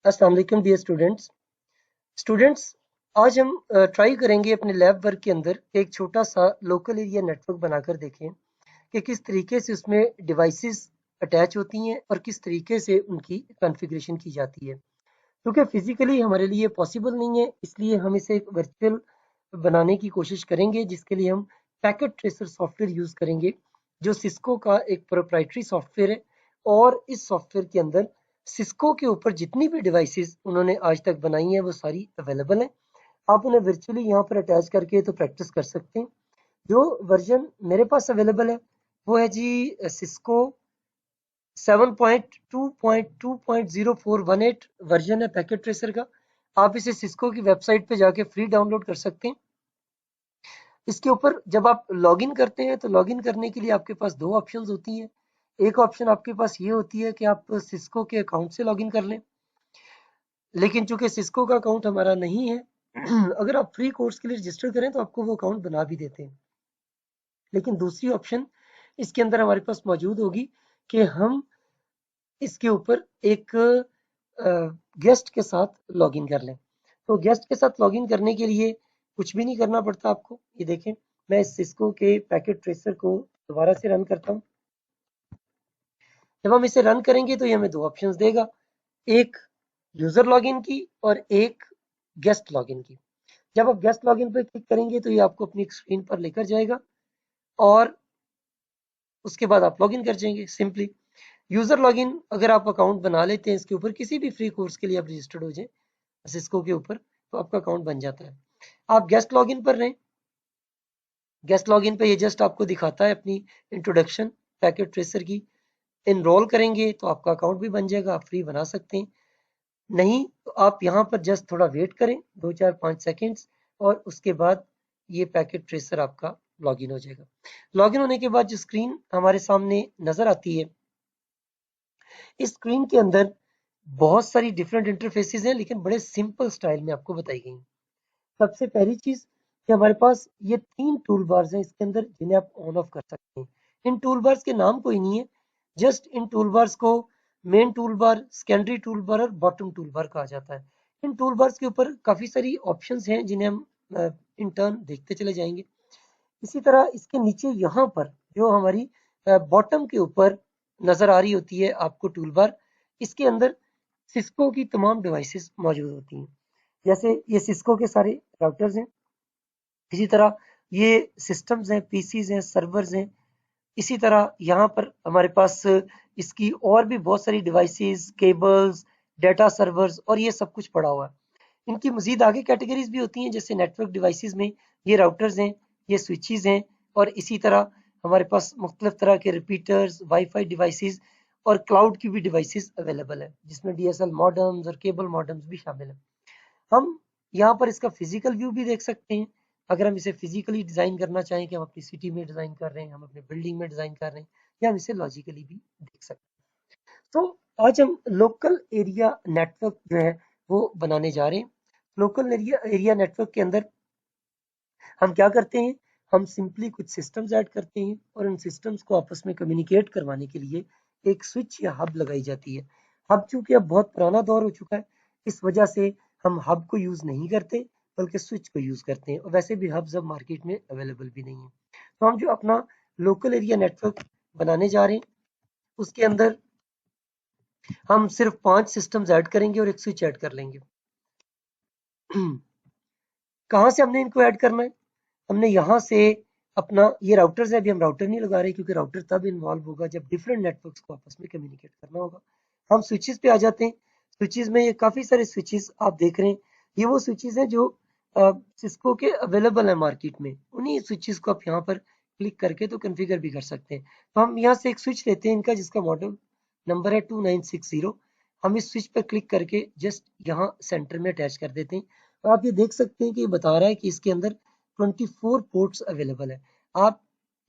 अस्सलाम वालेकुम dear students, आज हम ट्राई करेंगे अपने लैब वर्क के अंदर एक छोटा सा लोकल एरिया नेटवर्क बनाकर देखें कि किस तरीके से उसमें डिवाइसेस अटैच होती हैं और किस तरीके से उनकी कॉन्फ़िगरेशन की जाती है। क्योंकि फिजिकली हमारे लिए पॉसिबल नहीं है, इसलिए हम इसे एक वर्चुअल बनाने की कोशिश करेंगे, जिसके लिए हम पैकेट ट्रेसर सॉफ्टवेयर यूज करेंगे, जो सिस्को का एक प्रोप्राइटरी सॉफ्टवेयर है। और इस सॉफ्टवेयर के अंदर सिस्को के ऊपर जितनी भी डिवाइसेस उन्होंने आज तक बनाई हैं वो सारी अवेलेबल हैं। आप उन्हें वर्चुअली यहाँ पर अटैच करके तो प्रैक्टिस कर सकते हैं। जो वर्जन मेरे पास अवेलेबल है वो है जी सिस्को 7.2.2.0418 वर्जन है पैकेट ट्रेसर का। आप इसे सिस्को की वेबसाइट पे जाके फ्री डाउनलोड कर सकते हैं। इसके ऊपर जब आप लॉगिन करते हैं तो लॉगिन करने के लिए आपके पास दो ऑप्शंस होती हैं। एक ऑप्शन आपके पास ये होती है कि आप सिस्को के अकाउंट से लॉगिन कर लें, लेकिन चूंकि सिस्को का अकाउंट हमारा नहीं है अगर आप फ्री कोर्स के लिए रजिस्टर करें तो आपको वो अकाउंट बना भी देते हैं। लेकिन दूसरी ऑप्शन इसके अंदर हमारे पास मौजूद होगी कि हम इसके ऊपर एक गेस्ट के साथ लॉगिन कर लें। तो गेस्ट के साथ लॉगिन करने के लिए कुछ भी नहीं करना पड़ता आपको। ये देखें, मैं इस सिस्को के पैकेट ट्रेसर को दोबारा से रन करता हूँ। जब हम इसे रन करेंगे तो ये हमें दो ऑप्शंस देगा, एक यूजर लॉगिन की और एक गेस्ट लॉगिन की। जब आप गेस्ट लॉगिन पर क्लिक करेंगे तो ये आपको अपनी स्क्रीन पर लेकर जाएगा और उसके बाद आप लॉगिन कर जाएंगे सिंपली। यूजर लॉगिन अगर आप अकाउंट बना लेते हैं इसके ऊपर, किसी भी फ्री कोर्स के लिए आप रजिस्टर्ड हो जाए सिस्को के ऊपर, तो आपका अकाउंट बन जाता है। आप गेस्ट लॉगिन पर रहें। गेस्ट लॉगिन पे ये जस्ट आपको दिखाता है अपनी इंट्रोडक्शन पैकेट ट्रेसर की। इनरोल करेंगे तो आपका अकाउंट भी बन जाएगा, आप फ्री बना सकते हैं। नहीं तो आप यहाँ पर जस्ट थोड़ा वेट करें 2-4-5 सेकेंड्स और उसके बाद ये पैकेट ट्रेसर आपका लॉगिन हो जाएगा। लॉगिन होने के बाद जो स्क्रीन हमारे सामने नजर आती है, इस स्क्रीन के अंदर बहुत सारी डिफरेंट इंटरफेसेस हैं, लेकिन बड़े सिंपल स्टाइल में आपको बताई गई। सबसे पहली चीज कि हमारे पास ये 3 टूल बार्स हैं इसके अंदर, जिन्हें आप ऑन ऑफ कर सकते हैं। इन टूल बार्स के नाम कोई नहीं है, जस्ट इन टूल बार्स को main tool bar, secondary tool bar और बॉटम टूल बार कहा जाता है। इन टूल बार्स के ऊपर काफी सारी ऑप्शंस हैं जिन्हें हम इन टर्न देखते चले जाएंगे। इसी तरह इसके नीचे यहाँ पर जो हमारी बॉटम के ऊपर नजर आ रही होती है आपको टूल बार, इसके अंदर सिस्को की तमाम डिवाइसेस मौजूद होती हैं। जैसे ये सिस्को के सारे राउटर्स हैं, इसी तरह ये सिस्टम्स हैं, पीसीज हैं, सर्वर्स हैं। इसी तरह यहाँ पर हमारे पास इसकी और भी बहुत सारी डिवाइसेस, केबल्स, डाटा सर्वर्स और ये सब कुछ पड़ा हुआ है। इनकी मजीद आगे कैटेगरीज भी होती हैं, जैसे नेटवर्क डिवाइसेस में ये राउटर्स हैं, ये स्विचेस हैं और इसी तरह हमारे पास मुख्तलिफ तरह के रिपीटर्स, वाईफाई डिवाइसेस और क्लाउड की भी डिवाइसेस अवेलेबल है, जिसमें डीएसएल मॉडेम्स और केबल मॉडेम्स भी शामिल हैं। हम यहाँ पर इसका फिजिकल व्यू भी देख सकते हैं। अगर हम इसे फिजिकली डिजाइन करना चाहें कि हम अपनी सिटी में डिजाइन कर रहे हैं, हम अपने बिल्डिंग में डिजाइन कर रहे हैं, या हम इसे लॉजिकली भी देख सकते हैं। तो आज हम लोकल एरिया नेटवर्क जो है वो बनाने जा रहे हैं। लोकल एरिया नेटवर्क के अंदर हम क्या करते हैं, हम सिंपली कुछ सिस्टम्स ऐड करते हैं और उन सिस्टम्स को आपस में कम्युनिकेट करवाने के लिए एक स्विच या हब लगाई जाती है। हब चूंकि अब बहुत पुराना दौर हो चुका है, इस वजह से हम हब को यूज नहीं करते बल्कि स्विच को यूज करते हैं, और वैसे भी हब्स अब मार्केट में अवेलेबल भी नहीं है। तो हम जो अपना लोकल एरिया नेटवर्क बनाने जा रहे हैं उसके अंदर हम सिर्फ 5 सिस्टम्स ऐड करेंगे और एक स्विच ऐड कर लेंगे। कहाँ से हमने इनको ऐड करना है, हमने यहाँ से अपना ये राउटर्स है, अभी हम राउटर नहीं लगा रहे क्योंकि राउटर तब इन्वॉल्व होगा जब डिफरेंट नेटवर्क्स को आपस में कम्युनिकेट करना होगा। हम स्विचेस पे आ जाते हैं। स्विचेस में ये काफी सारे स्विचेस आप देख रहे हैं, ये वो स्विचेस हैं जो सिस्को के अवेलेबल है मार्केट में। उन्हीं स्विचेस को आप यहाँ पर क्लिक करके तो कन्फिगर भी कर सकते हैं। तो हम यहाँ से एक स्विच लेते हैं इनका, जिसका मॉडल नंबर है 2960। हम इस स्विच पर क्लिक करके जस्ट यहाँ सेंटर में अटैच कर देते हैं और आप ये देख सकते हैं कि ये बता रहा है कि इसके अंदर 24 पोर्ट्स अवेलेबल है। आप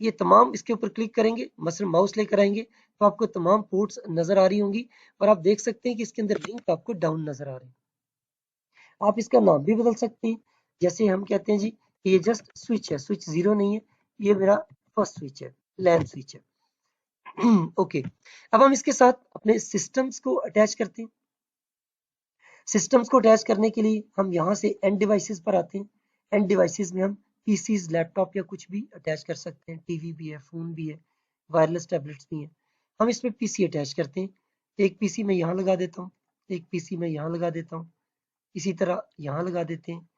ये तमाम इसके ऊपर क्लिक करेंगे, मसलन माउस लेकर आएंगे तो आपको तमाम पोर्ट्स नजर आ रही होंगी और आप देख सकते हैं कि इसके अंदर लिंक आपको डाउन नजर आ रहे हैं। आप इसका नाम भी बदल सकते हैं, जैसे हम कहते हैं जी कि ये जस्ट स्विच है, स्विच 0 नहीं है, ये मेरा फर्स्ट स्विच है, लैन स्विच है। ओके, अब हम इसके साथ अपने सिस्टम्स को अटैच करते हैं। सिस्टम्स को अटैच करने के लिए हम यहाँ से एंड डिवाइसेस पर आते हैं। एंड डिवाइसेस में हम पीसीज, लैपटॉप या कुछ भी अटैच कर सकते हैं। टीवी भी है, फोन भी है, वायरलेस टैबलेट्स भी हैं। हम इसमें पीसी अटैच करते हैं। एक पीसी मैं यहाँ लगा देता हूँ, एक पीसी मैं यहाँ लगा देता हूँ, इसी तरह यहाँ लगा देते हैं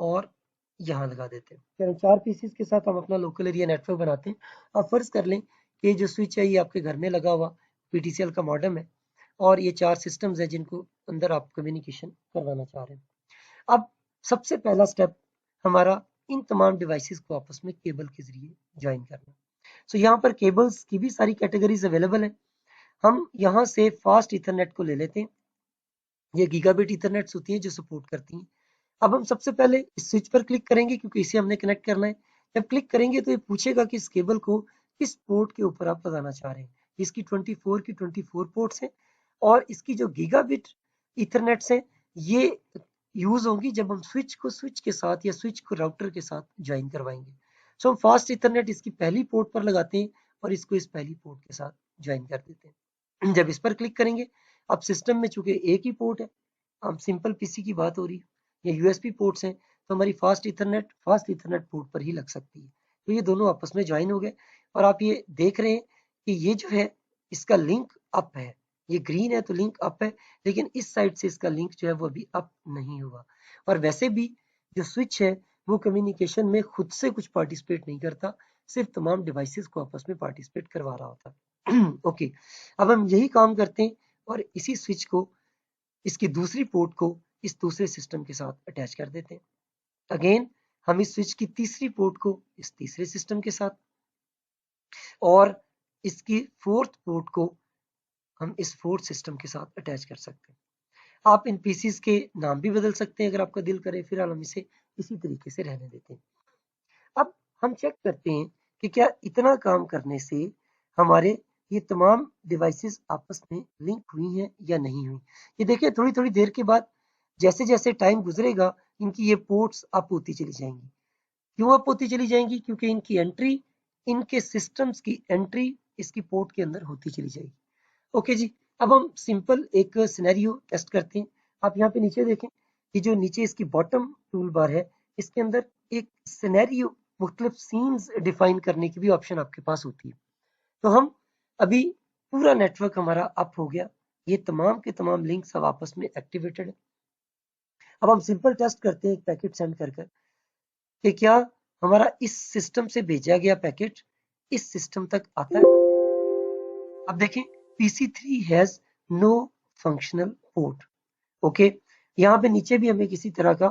और यहाँ लगा देते हैं। यानी 4 पीसीज के साथ हम अपना लोकल एरिया नेटवर्क बनाते हैं। अब फर्ज कर लें कि जो स्विच है ये आपके घर में लगा हुआ पीटीसीएल का मॉडेम है और ये 4 सिस्टम्स है जिनको अंदर आप कम्युनिकेशन करवाना चाह रहे हैं। अब सबसे पहला स्टेप हमारा इन तमाम डिवाइसेस को आपस में केबल के जरिए ज्वाइन करना। सो यहाँ पर केबल्स की भी सारी कैटेगरीज अवेलेबल है। हम यहाँ से फास्ट इथरनेट को ले लेते हैं। ये गीगाबिट इथरनेट्स होती हैं जो सपोर्ट करती हैं। अब हम सबसे पहले इस स्विच पर क्लिक करेंगे क्योंकि इसे हमने कनेक्ट करना है। जब क्लिक करेंगे तो ये पूछेगा कि इस केबल को किस पोर्ट के ऊपर आप लगाना चाह रहे हैं। इसकी 24 की 24 पोर्ट्स हैं और इसकी जो गीगाबिट इथरनेट्स हैं ये यूज होंगी जब हम स्विच को स्विच के साथ या स्विच को राउटर के साथ ज्वाइन करवाएंगे। सो हम फास्ट इथरनेट इसकी पहली पोर्ट पर लगाते हैं और इसको इस पहली पोर्ट के साथ ज्वाइन कर देते हैं। जब इस पर क्लिक करेंगे, अब सिस्टम में चूंकि एक ही पोर्ट है, अब सिंपल पीसी की बात हो रही है, या यूएसबी पोर्ट्स हैं, तो हमारी फास्ट इथरनेट पोर्ट पर ही लग सकती है। तो ये दोनों आपस में ज्वाइन हो गए और आप ये देख रहे हैं कि ये जो है इसका लिंक अप है। ये ग्रीन है तो लिंक अप है, लेकिन इस साइड से इसका लिंक जो है वो अभी अप नहीं हुआ। और वैसे भी जो स्विच है वो कम्युनिकेशन में खुद से कुछ पार्टिसिपेट नहीं करता, सिर्फ तमाम डिवाइसेस को आपस में पार्टिसिपेट करवा रहा होता। ओके, अब हम यही काम करते हैं और इसी स्विच को, इसकी दूसरी पोर्ट को इस दूसरे सिस्टम के साथ अटैच कर देते हैं। अगेन हम इस स्विच की तीसरी पोर्ट को इस तीसरे सिस्टम के साथ और इसकी फोर्थ पोर्ट को हम इस फोर्थ सिस्टम के साथ अटैच कर सकते हैं। आप इन पीसीज के नाम भी बदल सकते हैं अगर आपका दिल करे, फिलहाल हम इसे इसी तरीके से रहने देते हैं। अब हम चेक करते हैं कि क्या इतना काम करने से हमारे ये तमाम डिवाइसेस आपस में लिंक हुई हैं या नहीं हुई। ये देखिए थोड़ी थोड़ी देर के बाद जैसे जैसे टाइम गुजरेगा इनकी ये पोर्ट्स अप होती चली जाएंगी। क्यों अप होती चली जाएंगी? क्योंकि इनकी एंट्री, इनके सिस्टम्स की एंट्री इसकी पोर्ट के अंदर होती चली जाएगी। ओके जी, अब हम सिंपल एक सिनेरियो टेस्ट करते हैं। आप यहाँ पे नीचे देखें कि जो नीचे इसकी बॉटम टूल बार है इसके अंदर एक सिनेरियो, मुख्तलिफ सीन्स डिफाइन करने की भी ऑप्शन आपके पास होती है। तो हम अभी पूरा नेटवर्क हमारा अप हो गया, ये तमाम के तमाम लिंक्स अब आपस में एक्टिवेटेड है। अब हम सिंपल टेस्ट करते हैं एक पैकेट सेंड कर कि क्या हमारा इस सिस्टम से भेजा गया पैकेट इस सिस्टम तक आता है। अब देखें PC3 has no functional port. Okay, यहाँ पे नीचे भी हमें किसी तरह का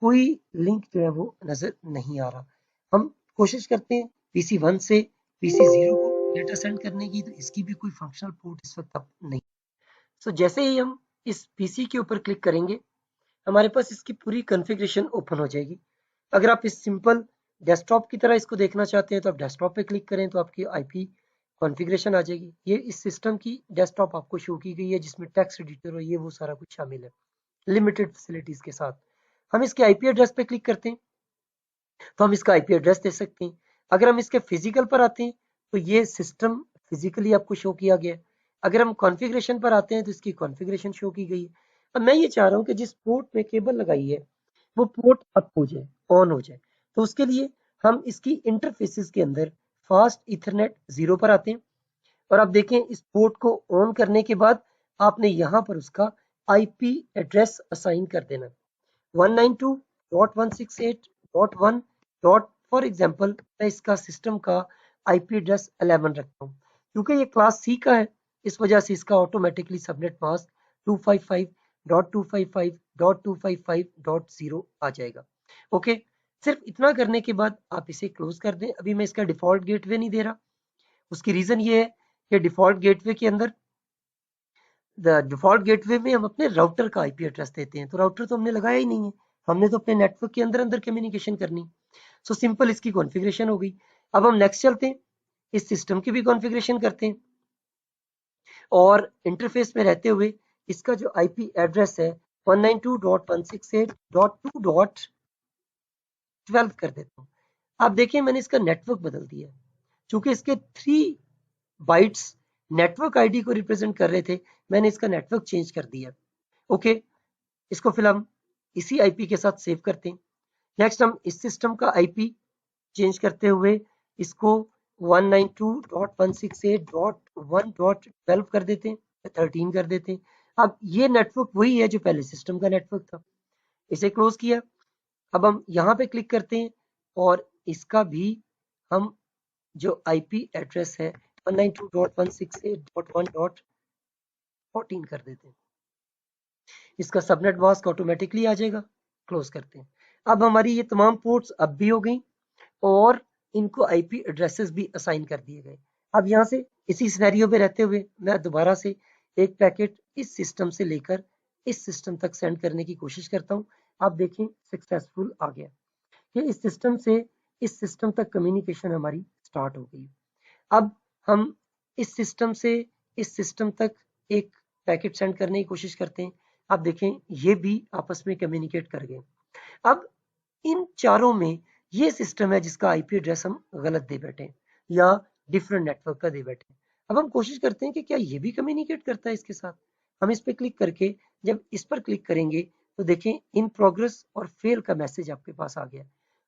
कोई लिंक जो है वो नजर नहीं आ रहा। हम कोशिश करते हैं PC1 से PC0 को डेटा सेंड करने की, तो इसकी भी कोई फंक्शनल पोर्ट इस वक्त अब नहीं। सो जैसे ही हम इस पीसी के ऊपर क्लिक करेंगे हमारे पास इसकी पूरी कॉन्फ़िगरेशन ओपन हो जाएगी। अगर आप इस सिंपल डेस्कटॉप की तरह इसको देखना चाहते हैं तो आप डेस्कटॉप पे क्लिक करें तो आपकी आईपी कॉन्फ़िगरेशन आ जाएगी। ये इस सिस्टम की डेस्कटॉप आपको शो की गई है जिसमें टेक्स्ट एडिटर और ये वो सारा कुछ शामिल है लिमिटेड फैसिलिटीज के साथ। हम इसके आईपी एड्रेस पे क्लिक करते हैं तो हम इसका आईपी एड्रेस दे सकते हैं। अगर हम इसके फिजिकल पर आते हैं तो ये सिस्टम फिजिकली आपको शो किया गया है। अगर हम कॉन्फ़िगरेशन पर आते हैं तो इसकी कॉन्फ़िगरेशन शो की गई है। अब मैं ये चाह रहा हूँ कि जिस पोर्ट में केबल लगाई है वो पोर्ट अप हो जाए, ऑन हो जाए। तो उसके लिए हम इसकी इंटरफेसेस के अंदर फास्ट इथरनेट 0 पर आते हैं और आप देखें इस पोर्ट को ऑन करने के बाद आपने यहाँ पर उसका आईपी एड्रेस असाइन कर देना। 192.168.1. फॉर एग्जाम्पल मैं इसका सिस्टम का आईपी एड्रेस 11 रखता हूँ। क्योंकि ये क्लास सी का है इस वजह से इसका ऑटोमेटिकली सबनेट मास्क 255.255.255.0 आ जाएगा। ओके, सिर्फ इतना करने के बाद आप इसे क्लोज कर दें। अभी मैं इसका डिफॉल्ट गेटवे नहीं दे रहा, उसकी रीजन ये है कि डिफॉल्ट गेटवे के अंदर डिफॉल्ट गेटवे में हम अपने राउटर का आईपी एड्रेस देते हैं, तो राउटर तो हमने लगाया ही नहीं है, हमने तो अपने नेटवर्क के अंदर अंदर कम्युनिकेशन करनी। सो सिंपल इसकी कॉन्फ़िगरेशन हो गई। अब हम नेक्स्ट चलते हैं, इस सिस्टम की भी कॉन्फ़िगरेशन करते हैं और इंटरफेस में रहते हुए इसका जो आईपी एड्रेस है 192.168.2.12 कर देता हूँ। आप देखिए मैंने इसका नेटवर्क बदल दिया, चूंकि इसके 3 बाइट्स नेटवर्क आईडी को रिप्रेजेंट कर रहे थे, मैंने इसका नेटवर्क चेंज कर दिया। ओके, इसको फिर हम इसी आईपी के साथ सेव करते हैं। नेक्स्ट हम इस सिस्टम का आईपी चेंज करते हुए इसको 192.168.1.12 कर देते हैं, 13 कर देते हैं। अब ये नेटवर्क वही है जो पहले सिस्टम का नेटवर्क था। इसे क्लोज किया। अब हम यहाँ पे क्लिक करते हैं और इसका भी हम जो आईपी एड्रेस है 192.168.1.14 कर देते हैं। इसका सबनेट मास्क ऑटोमेटिकली आ जाएगा। क्लोज करते हैं। अब हमारी ये तमाम पोर्ट्स अब भी हो गई और इनको आईपी एड्रेसेस भी असाइन कर दिए गए। अब यहाँ से इसी सिनेरियो पे रहते हुए मैं दोबारा से एक पैकेट इस सिस्टम से लेकर इस सिस्टम तक सेंड करने की कोशिश करता हूँ। आप देखें सक्सेसफुल आ गया कि इस सिस्टम से इस सिस्टम तक कम्युनिकेशन हमारी स्टार्ट हो गई। अब हम इस सिस्टम से इस सिस्टम तक एक पैकेट सेंड करने की कोशिश करते हैं। आप देखें ये भी आपस में कम्युनिकेट कर गए। अब इन चारों में ये सिस्टम है जिसका आईपी एड्रेस हम गलत दे बैठे या डिफरेंट नेटवर्क का दे बैठे। अब हम कोशिश करते हैं कि क्या ये भी कम्युनिकेट करता है इसके साथ। हम इस पर क्लिक करके जब इस पर क्लिक करेंगे तो देखें इन प्रोग्रेस और फेल का मैसेज आपके पास आ गया।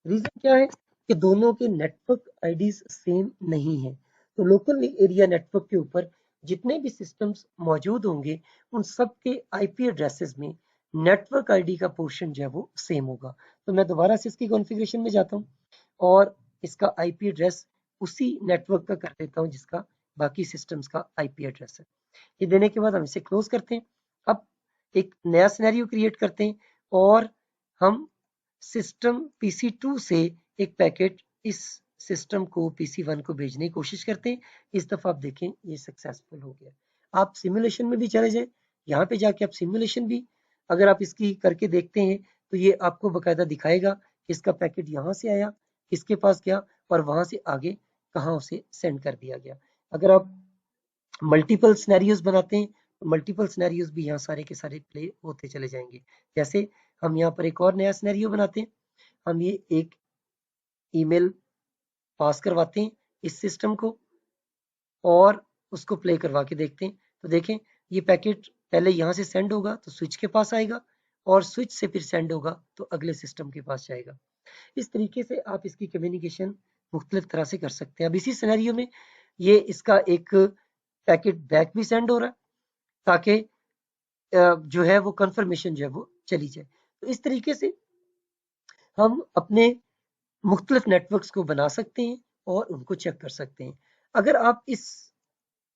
रीजन क्या है कि दोनों के नेटवर्क आईडीज सेम नहीं है। तो लोकल एरिया नेटवर्क के ऊपर जितने भी सिस्टम्स मौजूद होंगे उन सब के आईपी एड्रेसेस में नेटवर्क आईडी का पोर्शन जो है वो सेम होगा। तो मैं दोबारा से इसकी कॉन्फ़िगरेशन में जाता हूँ और इसका आईपी एड्रेस उसी नेटवर्क का कर देता हूँ जिसका बाकी सिस्टम्स का आईपी एड्रेस है। ये देने के बाद हम इसे क्लोज करते हैं। अब एक नया सिनेरियो क्रिएट करते हैं और हम सिस्टम PC2 से एक पैकेट इस सिस्टम को PC1 को भेजने की कोशिश करते हैं। इस दफा आप देखें ये सक्सेसफुल हो गया। आप सिमुलेशन में भी चले जाएं, यहाँ पे जाके आप सिमुलेशन भी अगर आप इसकी करके देखते हैं तो ये आपको बकायदा दिखाएगा कि इसका पैकेट यहाँ से आया, किसके पास गया और वहां से आगे कहाँ उसे सेंड कर दिया गया। अगर आप मल्टीपल सिनेरियोज बनाते हैं तो मल्टीपल सिनेरियोज भी यहाँ सारे के सारे प्ले होते चले जाएंगे। जैसे हम यहाँ पर एक और नया सिनेरियो बनाते हैं। हम ये एक ईमेल पास करवाते हैं इस सिस्टम को और उसको प्ले करवा के देखते हैं। तो देखें ये पैकेट पहले यहाँ से सेंड होगा तो स्विच के पास आएगा और स्विच से फिर सेंड होगा तो अगले सिस्टम के पास जाएगा। इस तरीके से आप इसकी कम्युनिकेशन मुख्तलिफ तरह से कर सकते हैं। अब इसी सिनेरियो में ये इसका एक पैकेट बैक भी सेंड हो रहा है ताकि जो है वो कंफर्मेशन जो है वो चली जाए। तो इस तरीके से हम अपने मुख्तलिफ नेटवर्क्स को बना सकते हैं और उनको चेक कर सकते हैं। अगर आप इस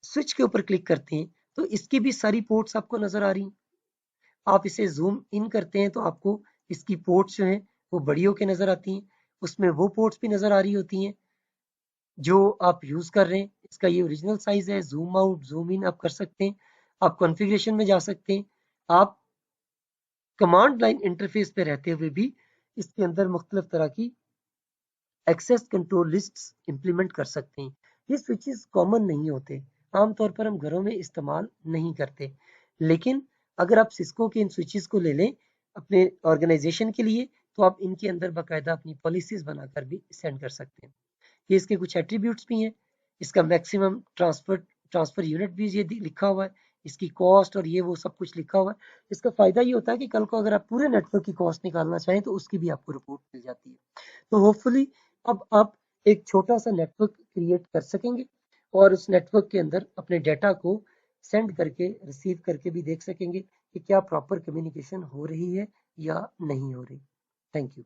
स्विच के ऊपर क्लिक करते हैं तो इसकी भी सारी पोर्ट्स आपको नजर आ रही हैं। आप इसे जूम इन करते हैं तो आपको इसकी पोर्ट्स जो हैं वो बड़ी होकर नजर आती हैं। उसमें वो पोर्ट्स भी नजर आ रही होती हैं जो आप यूज कर रहे हैं। इसका ये ओरिजिनल साइज है। जूम आउट जूम इन आप कर सकते हैं। आप कॉन्फ़िगरेशन में जा सकते हैं। आप कमांड लाइन इंटरफेस पे रहते हुए भी इसके अंदर मुख्तलिफ तरह की एक्सेस कंट्रोल लिस्ट्स इंप्लीमेंट कर सकते हैं। ये स्विचेस कॉमन नहीं होते, आमतौर पर हम घरों में इस्तेमाल नहीं करते, लेकिन अगर आप सिस्को के इन स्विचेस को ले लें अपने ऑर्गेनाइजेशन के लिए तो आप इनके अंदर बाकायदा अपनी पॉलिसीज बनाकर भी सेंड कर सकते हैं। ये इसके कुछ एट्रीब्यूट्स भी हैं। इसका मैक्सिमम ट्रांसफर यूनिट भी ये लिखा हुआ है। इसकी कॉस्ट और ये वो सब कुछ लिखा हुआ है। इसका फायदा ये होता है कि कल को अगर आप पूरे नेटवर्क की कॉस्ट निकालना चाहें तो उसकी भी आपको रिपोर्ट मिल जाती है। तो होपफुली अब आप एक छोटा सा नेटवर्क क्रिएट कर सकेंगे और उस नेटवर्क के अंदर अपने डेटा को सेंड करके रिसीव करके भी देख सकेंगे कि क्या प्रॉपर कम्युनिकेशन हो रही है या नहीं हो रही। Thank you.